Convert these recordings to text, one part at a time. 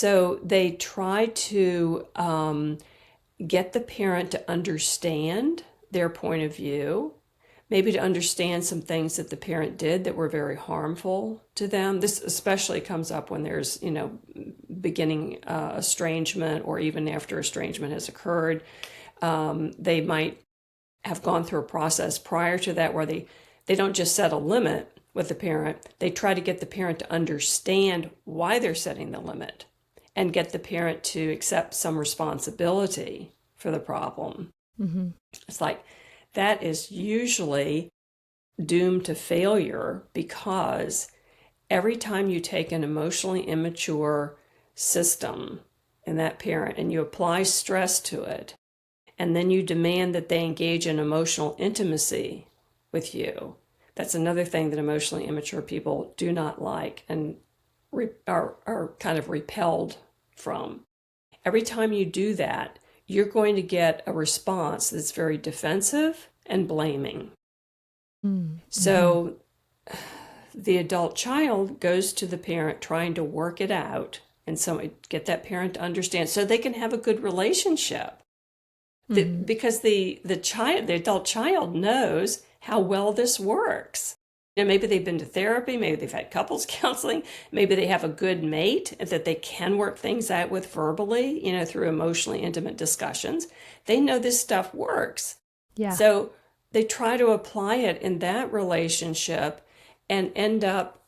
So they try to get the parent to understand their point of view, maybe to understand some things that the parent did that were very harmful to them. This especially comes up when there's, beginning estrangement, or even after estrangement has occurred. They might have gone through a process prior to that where they don't just set a limit with the parent. They try to get the parent to understand why they're setting the limit and get the parent to accept some responsibility for the problem. Mm-hmm. It's like that is usually doomed to failure, because every time you take an emotionally immature system in that parent and you apply stress to it, and then you demand that they engage in emotional intimacy with you, that's another thing that emotionally immature people do not like and are kind of repelled from. Every time you do that, you're going to get a response that's very defensive and blaming. Mm-hmm. So the adult child goes to the parent trying to work it out and so get that parent to understand so they can have a good relationship. Mm-hmm. Because the adult child knows how well this works. Maybe they've been to therapy, maybe they've had couples counseling, maybe they have a good mate that they can work things out with verbally, through emotionally intimate discussions. They know this stuff works. Yeah. So they try to apply it in that relationship and end up,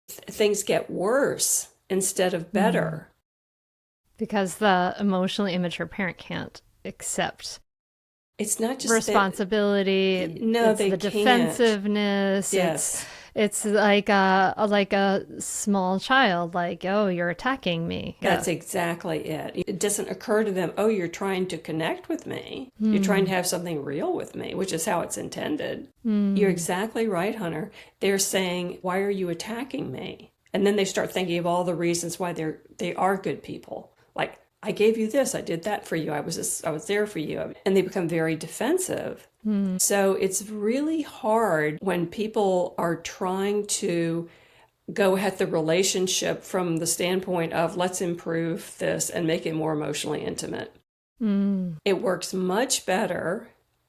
things get worse instead of better. Because the emotionally immature parent can't accept It's not just responsibility. No, It's they the can't. defensiveness. Yes. It's like a small child, like, oh, you're attacking me. That's exactly it. It doesn't occur to them, oh, you're trying to connect with me. You're trying to have something real with me, which is how it's intended. You're exactly right, Hunter. They're saying, why are you attacking me? And then they start thinking of all the reasons why they are good people. Like, I gave you this, I did that for you, I was there for you. And they become very defensive. So it's really hard when people are trying to go at the relationship from the standpoint of let's improve this and make it more emotionally intimate. It works much better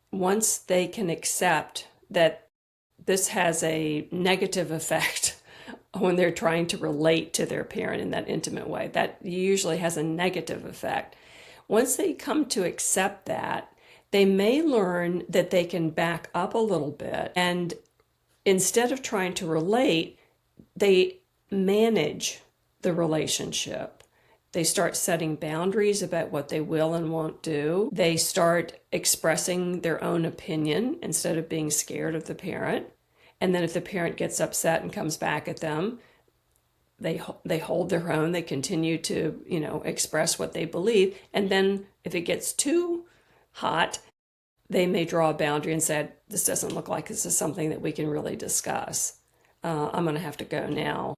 once they can accept that this has a negative effect when they're trying to relate to their parent in that intimate way. That usually has a negative effect. Once they come to accept that, they may learn that they can back up a little bit, and instead of trying to relate, they manage the relationship. They start setting boundaries about what they will and won't do. They start expressing their own opinion instead of being scared of the parent. And then if the parent gets upset and comes back at them, they hold their own. They continue to, express what they believe. And then if it gets too hot, they may draw a boundary and say, this doesn't look like this is something that we can really discuss. I'm going to have to go now.